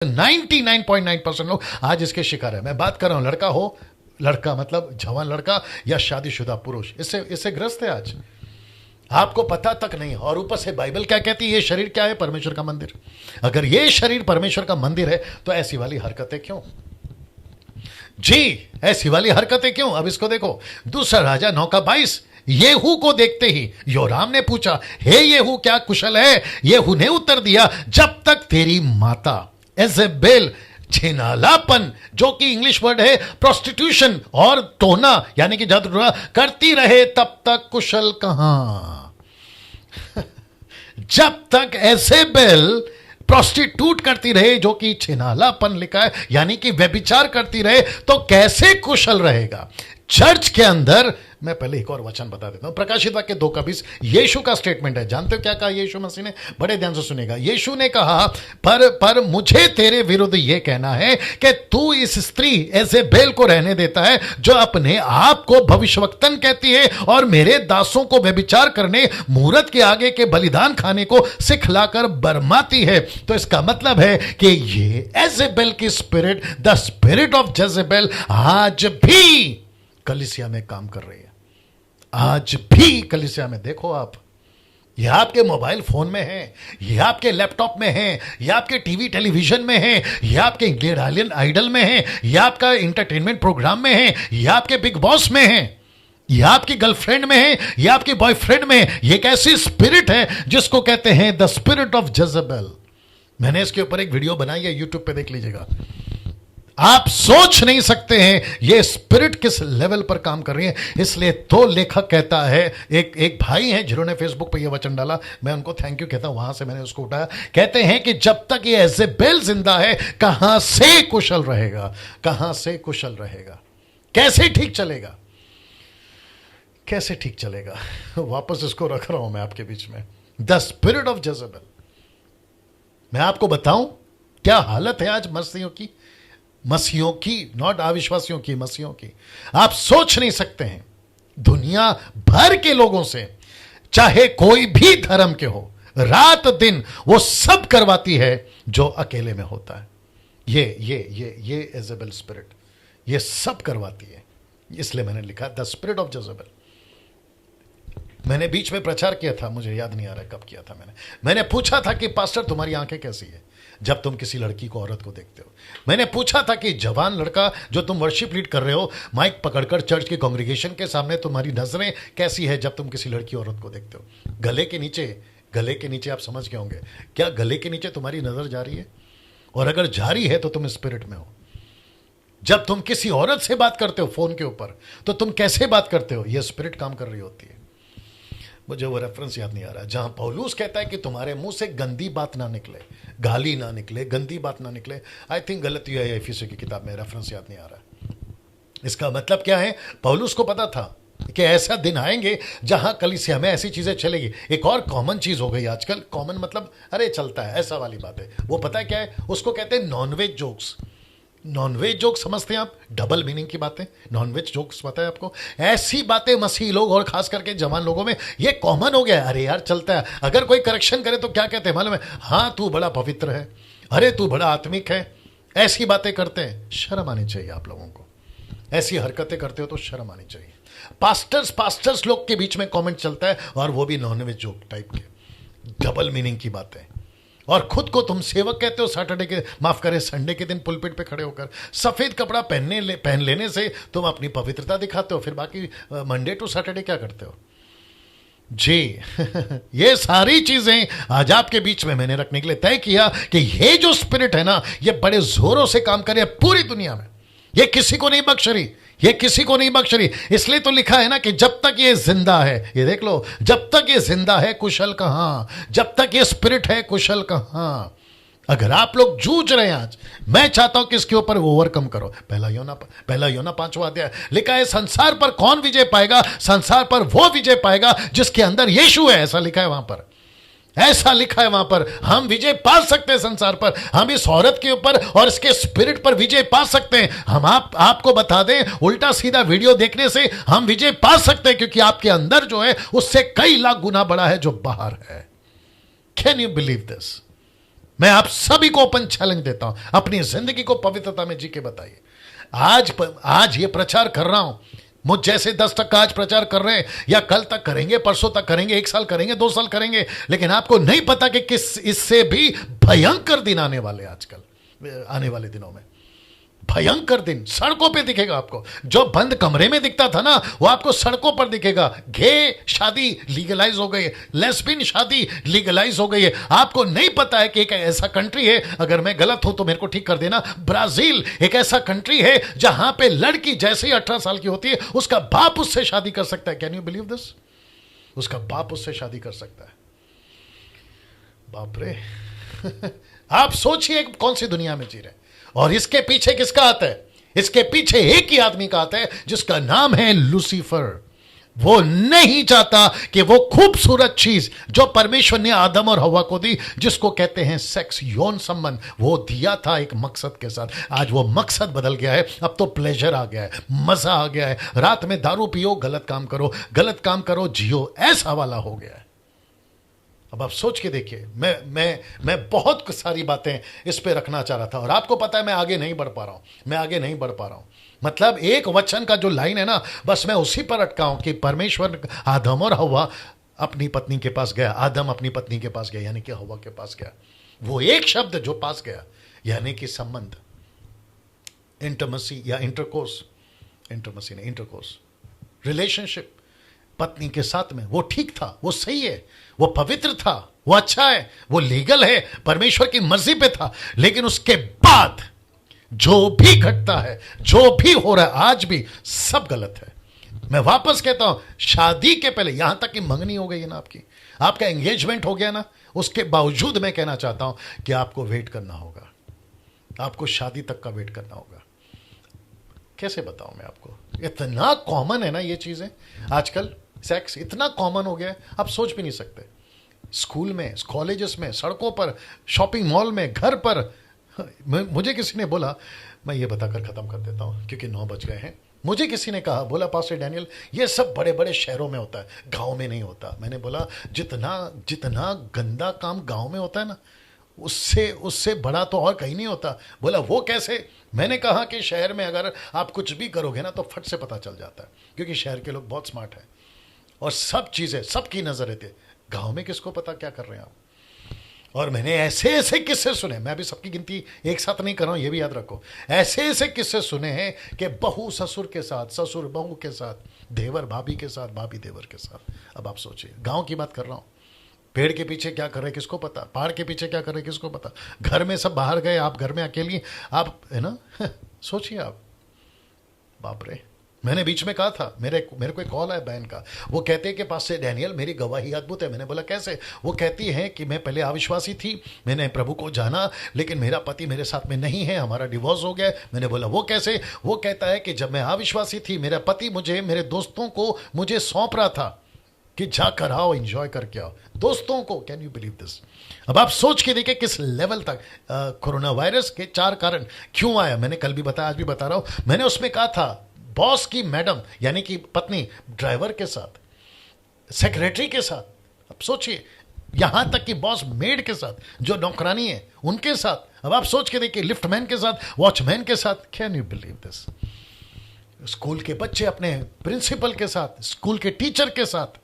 99.9% लोग आज इसके शिकार है। मैं बात कर रहा हूं, लड़का हो, लड़का मतलब जवान लड़का या शादीशुदा पुरुष, इससे ग्रस्त है आज। आपको पता तक नहीं। और ऊपर से बाइबल क्या कहती है, ये शरीर क्या है? परमेश्वर का मंदिर। अगर ये शरीर परमेश्वर का मंदिर है तो ऐसी वाली हरकतें क्यों जी? ऐसी वाली हरकतें क्यों? अब इसको देखो, दूसरा राजा 9:22। येहू को देखते ही योराम ने पूछा, हे येहू क्या कुशल है? येहू ने उत्तर दिया, जब तक तेरी माता एजेबेल छिनालापन, जो कि इंग्लिश वर्ड है प्रोस्टिट्यूशन और टोना यानी कि जादू टोना करती रहे, तब तक कुशल कहां? जब तक एजेबेल प्रोस्टिट्यूट करती रहे, जो कि छिनालापन लिखा है यानी कि व्यभिचार करती रहे, तो कैसे कुशल रहेगा? चर्च के अंदर, मैं पहले एक और वचन बता देता हूं, प्रकाशित वाक्य 2:20, यीशु का स्टेटमेंट है। जानते हो क्या कहा यीशु मसीह ने? बड़े ध्यान से सुनेगा। यीशु ने कहा, पर मुझे तेरे विरुद्ध यह कहना है कि तू इस स्त्री एजेबेल को रहने देता है, जो अपने आप को भविष्यवक्तन कहती है और मेरे दासों को व्यभिचार करने, मूरत के आगे के बलिदान खाने को सिखलाकर बरमाती है। तो इसका मतलब है कि ये एजेबेल की spirit, the spirit of Jezebel, आज भी कलीसिया में काम कर रही है। आज भी कलीसिया में देखो आप, ये आपके मोबाइल फोन में है, ये आपके लैपटॉप में है, ये आपके टीवी टेलीविजन में है, ये आपके इंडियन आइडल में है, ये आपका इंटरटेनमेंट प्रोग्राम में है, ये आपके बिग बॉस में है, ये आपकी गर्लफ्रेंड में है, ये आपके बॉयफ्रेंड में है। ये एक ऐसी स्पिरिट है जिसको कहते हैं द स्पिरिट ऑफ जेजेबेल। मैंने इसके ऊपर एक वीडियो बनाई है, यूट्यूब पे देख लीजिएगा। आप सोच नहीं सकते हैं ये स्पिरिट किस लेवल पर काम कर रही है। इसलिए तो लेखक कहता है, एक भाई हैं जिन्होंने फेसबुक पे ये वचन डाला, मैं उनको थैंक यू कहता हूं, वहां से मैंने उसको उठाया। कहते हैं कि जब तक ये एजेबेल जिंदा है, कहां से कुशल रहेगा? कहां से कुशल रहेगा? कैसे ठीक चलेगा? कैसे ठीक चलेगा? वापस इसको रख रहा हूं मैं आपके बीच में, द स्पिरिट ऑफ जेजेबेल। मैं आपको बताऊं क्या हालत है आज मसीहों की, नॉट अविश्वासियों की, मसीहों की। आप सोच नहीं सकते हैं, दुनिया भर के लोगों से, चाहे कोई भी धर्म के हो, रात दिन वो सब करवाती है जो अकेले में होता है। ये एजेबेल स्पिरिट ये सब करवाती है। इसलिए मैंने लिखा द स्पिरिट ऑफ जेजेबेल। मैंने बीच में प्रचार किया था, मुझे याद नहीं आ रहा कब किया था। मैंने पूछा था कि पास्टर तुम्हारी आंखें कैसी है जब तुम किसी लड़की को, औरत को देखते हो? मैंने पूछा था कि जवान लड़का जो तुम वर्शिप लीड कर रहे हो, माइक पकड़कर चर्च के कांग्रेगेशन के सामने, तुम्हारी नजरें कैसी है जब तुम किसी लड़की औरत को देखते हो? गले के नीचे आप समझ गए होंगे, क्या गले के नीचे तुम्हारी नजर जा रही है? और अगर जा रही है तो तुम स्पिरिट में हो। जब तुम किसी औरत से बात करते हो फोन के ऊपर, तो तुम कैसे बात करते हो? यह स्पिरिट काम कर रही होती है। मुझे वो रेफरेंस याद नहीं आ रहा जहां पौलुस कहता है कि तुम्हारे मुंह से गंदी बात ना निकले, गाली ना निकले, गंदी बात ना निकले। आई थिंक गलती है एफिसियों की किताब में, रेफरेंस याद नहीं आ रहा। इसका मतलब क्या है? पौलुस को पता था कि ऐसा दिन आएंगे जहां कलीसिया में ऐसी चीजें चलेगी। एक और कॉमन चीज हो गई आजकल, कॉमन मतलब अरे चलता है ऐसा वाली बात है। वो पता है क्या है? उसको कहते हैं नॉनवेज जोक्स। नॉनवेज जोक समझते हैं आप? डबल मीनिंग की बातें, नॉनवेज जोक्स पता है आपको? ऐसी बातें मसीही लोग और खास करके जवान लोगों में ये कॉमन हो गया है। अरे यार चलता है। अगर कोई करेक्शन करे तो क्या कहते हैं मालूम है? हाँ तू बड़ा पवित्र है, अरे तू बड़ा आत्मिक है। ऐसी बातें करते हैं, शर्म आनी चाहिए आप लोगों को। ऐसी हरकतें करते हो तो शर्म आनी चाहिए। पास्टर्स लोग के बीच में कॉमेंट चलता है, और वो भी नॉनवेज जोक टाइप के, डबल मीनिंग की बातें। और खुद को तुम सेवक कहते हो, संडे के दिन पुलपिट पे खड़े होकर सफेद कपड़ा पहन लेने से तुम अपनी पवित्रता दिखाते हो, फिर बाकी मंडे टू सैटरडे क्या करते हो जी? ये सारी चीजें आज आपके बीच में मैंने रखने के लिए तय किया कि ये जो स्पिरिट है ना, ये बड़े जोरों से काम करे पूरी दुनिया में। ये किसी को नहीं बख्श रही, ये किसी को नहीं बख्श रही। इसलिए तो लिखा है ना कि जब तक ये जिंदा है, ये देख लो, जब तक ये जिंदा है कुशल कहां? जब तक ये स्पिरिट है कुशल कहां? अगर आप लोग जूझ रहे हैं आज, मैं चाहता हूं कि इसके ऊपर ओवरकम करो। पहला योना 5वां अध्याय लिखा है, संसार पर कौन विजय पाएगा? संसार पर वो विजय पाएगा जिसके अंदर यीशु है। ऐसा लिखा है वहां पर, ऐसा लिखा है वहां पर। हम विजय पा सकते हैं संसार पर, हम इस औरत के ऊपर और इसके स्पिरिट पर विजय पा सकते हैं। हम आपको बता दें, उल्टा सीधा वीडियो देखने से हम विजय पा सकते हैं, क्योंकि आपके अंदर जो है उससे कई लाख गुना बड़ा है जो बाहर है। Can you believe this? मैं आप सभी को ओपन चैलेंज देता हूं, अपनी जिंदगी को पवित्रता में जी के बताइए। आज ये प्रचार कर रहा हूं, मुझ जैसे 10 आज प्रचार कर रहे हैं, या कल तक करेंगे, परसों तक करेंगे, 1 साल करेंगे, 2 साल करेंगे, लेकिन आपको नहीं पता कि किस इससे भी भयंकर दिन आने वाले, आजकल आने वाले दिनों में भयंकर दिन सड़कों पे दिखेगा आपको। जो बंद कमरे में दिखता था ना, वो आपको सड़कों पर दिखेगा। गे शादी लीगलाइज हो गई है, लेस्बियन शादी लीगलाइज हो गई है। आपको नहीं पता है कि एक ऐसा कंट्री है, अगर मैं गलत हूं तो मेरे को ठीक कर देना, ब्राजील एक ऐसा कंट्री है जहां पे लड़की जैसे ही 18 साल की होती है, उसका बाप उससे शादी कर सकता है। Can you believe this? उसका बाप उससे शादी कर सकता है। बाप रे आप सोचिए कौन सी दुनिया में जी रहे हैं। और इसके पीछे किसका हाथ है? इसके पीछे एक ही आदमी का हाथ है, जिसका नाम है लूसीफर। वो नहीं चाहता कि वो खूबसूरत चीज जो परमेश्वर ने आदम और हवा को दी, जिसको कहते हैं सेक्स, यौन संबंध, वो दिया था एक मकसद के साथ। आज वो मकसद बदल गया है। अब तो प्लेजर आ गया है, मजा आ गया है। रात में दारू पियो, गलत काम करो, गलत काम करो, जियो, ऐसा वाला हो गया है। अब आप सोच के देखिए, मैं बहुत सारी बातें इस पे रखना चाह रहा था, और आपको पता है मैं आगे नहीं बढ़ पा रहा हूं। मतलब एक वचन का जो लाइन है ना, बस मैं उसी पर अटका हूं कि परमेश्वर आदम और हवा अपनी पत्नी के पास गया, आदम अपनी पत्नी के पास गया, यानी कि हवा के पास गया। वो एक शब्द जो पास गया, यानी कि संबंध, इंटरमसी या इंटरकोर्स, इंटरमसी नहीं, इंटरकोर्स, रिलेशनशिप पत्नी के साथ में, वो ठीक था, वो सही है, वो पवित्र था, वो अच्छा है, वो लीगल है, परमेश्वर की मर्जी पे था। लेकिन उसके बाद जो भी घटता है, जो भी हो रहा है आज भी, सब गलत है। मैं वापस कहता हूं, शादी के पहले, यहां तक कि मंगनी हो गई है ना आपकी, आपका एंगेजमेंट हो गया ना, उसके बावजूद मैं कहना चाहता हूं कि आपको वेट करना होगा, आपको शादी तक का वेट करना होगा। कैसे बताऊं मैं आपको, इतना कॉमन है ना ये चीजें आजकल। सेक्स इतना कॉमन हो गया है, आप सोच भी नहीं सकते। स्कूल में, कॉलेजेस में, सड़कों पर, शॉपिंग मॉल में, घर पर। मुझे किसी ने बोला, मैं ये बताकर ख़त्म कर देता हूँ क्योंकि 9 बज गए हैं। मुझे किसी ने कहा, बोला पास्टर डैनियल ये सब बड़े बड़े शहरों में होता है, गांव में नहीं होता। मैंने बोला जितना गंदा काम गांव में होता है ना, उससे बड़ा तो और कहीं नहीं होता। बोला वो कैसे? मैंने कहा कि शहर में अगर आप कुछ भी करोगे ना तो फट से पता चल जाता है, क्योंकि शहर के लोग बहुत स्मार्ट हैं और सब चीज़ें सबकी नज़र रहती है। गांव में किसको पता क्या कर रहे हैं आप? और मैंने ऐसे ऐसे किस्से सुने, मैं अभी सबकी गिनती एक साथ नहीं कर रहा हूं, ये भी याद रखो। ऐसे ऐसे किस्से सुने हैं कि बहू ससुर के साथ, ससुर बहू के साथ, देवर भाभी के साथ, भाभी देवर के साथ। अब आप सोचिए, गांव की बात कर रहा हूं। पेड़ के पीछे क्या कर रहे किसको पता, पहाड़ के पीछे क्या कर रहे किसको पता, घर में सब बाहर गए, आप घर में अकेली, आप है ना सोचिए आप। बाप रे, मैंने बीच में कहा था, मेरे को एक कॉल आया बहन का, वो कहते हैं कि पास्टर डैनियल मेरी गवाही अद्भुत है। मैंने बोला कैसे? वो कहती है कि मैं पहले अविश्वासी थी, मैंने प्रभु को जाना, लेकिन मेरा पति मेरे साथ में नहीं है, हमारा डिवोर्स हो गया। मैंने बोला वो कैसे? वो कहता है कि जब मैं अविश्वासी थी, मेरा पति मेरे दोस्तों को मुझे सौंप रहा था कि जाकर आओ, एंजॉय करके आओ, दोस्तों को। Can you believe this? अब आप सोच के देखिए किस लेवल तक कोरोना वायरस के 4 कारण क्यों आया। मैंने कल भी बताया, आज भी बता रहा हूं। मैंने उसमें कहा था, बॉस की मैडम यानी कि पत्नी ड्राइवर के साथ, सेक्रेटरी के साथ, अब सोचिए, यहां तक कि बॉस मेड के साथ, जो नौकरानी है उनके साथ। अब आप सोच के देखिए, लिफ्टमैन के साथ, वॉचमैन के साथ। Can you believe this? School के बच्चे अपने प्रिंसिपल के साथ, स्कूल के टीचर के साथ,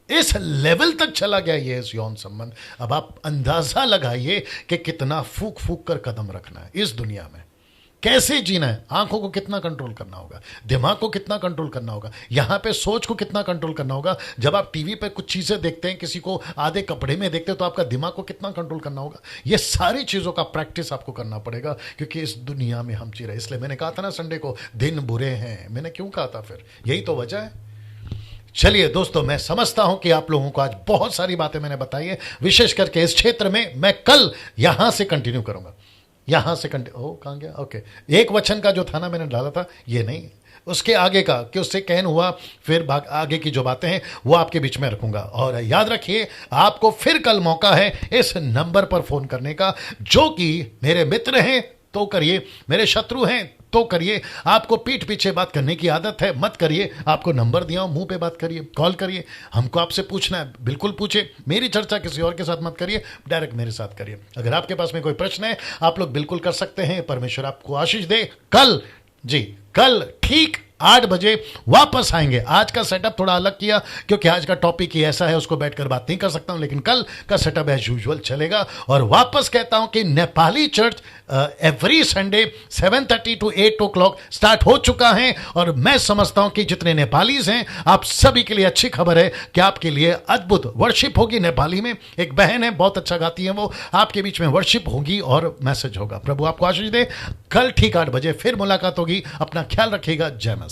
इस लेवल तक चला गया ये यौन संबंध। अब आप अंदाजा लगाइए कि कितना फूक फूक कर कदम रखना है इस दुनिया में, कैसे जीना है। आंखों को कितना कंट्रोल करना होगा, दिमाग को कितना कंट्रोल करना होगा, यहां पे सोच को कितना कंट्रोल करना होगा। जब आप टीवी पे कुछ चीजें देखते हैं, किसी को आधे कपड़े में देखते हैं, तो आपका दिमाग को कितना कंट्रोल करना होगा। ये सारी चीजों का प्रैक्टिस आपको करना पड़ेगा, क्योंकि इस दुनिया में हम जी रहे। इसलिए मैंने कहा था ना संडे को, दिन बुरे हैं। मैंने क्यों कहा था? फिर यही तो वजह है। चलिए दोस्तों, मैं समझता हूं कि आप लोगों को आज बहुत सारी बातें मैंने बताई है, विशेष करके इस क्षेत्र में। मैं कल यहां से कंटिन्यू करूंगा, यहां से कहां गया? ओके, एक वचन का जो था ना मैंने डाला था, ये नहीं, उसके आगे का कि उससे कहन हुआ, फिर आगे की जो बातें हैं वो आपके बीच में रखूंगा। और याद रखिए, आपको फिर कल मौका है इस नंबर पर फोन करने का, जो कि मेरे मित्र हैं तो करिए, मेरे शत्रु हैं तो करिए। आपको पीठ पीछे बात करने की आदत है, मत करिए। आपको नंबर दिया हूं, मुंह पे बात करिए, कॉल करिए। हमको आपसे पूछना है, बिल्कुल पूछिए। मेरी चर्चा किसी और के साथ मत करिए, डायरेक्ट मेरे साथ करिए। अगर आपके पास में कोई प्रश्न है, आप लोग बिल्कुल कर सकते हैं। परमेश्वर आपको आशीष दे। कल, जी कल ठीक 8 बजे वापस आएंगे। आज का सेटअप थोड़ा अलग किया क्योंकि आज का टॉपिक ही ऐसा है, उसको बैठकर बात नहीं कर सकता हूं, लेकिन कल का सेटअप एज यूजुअल चलेगा। और वापस कहता हूं कि Nepali church every Sunday 7:30 to 8 o'clock start हो चुका है। और मैं समझता हूं कि जितने नेपालीज हैं, आप सभी के लिए अच्छी खबर है कि आपके लिए अद्भुत वर्शिप होगी। नेपाली में एक बहन है, बहुत अच्छा गाती है वो, आपके बीच में वर्शिप होगी और मैसेज होगा। प्रभु आपको आशीष दे। कल ठीक 8 बजे फिर मुलाकात होगी। अपना ख्याल रखिएगा। जय मसीह।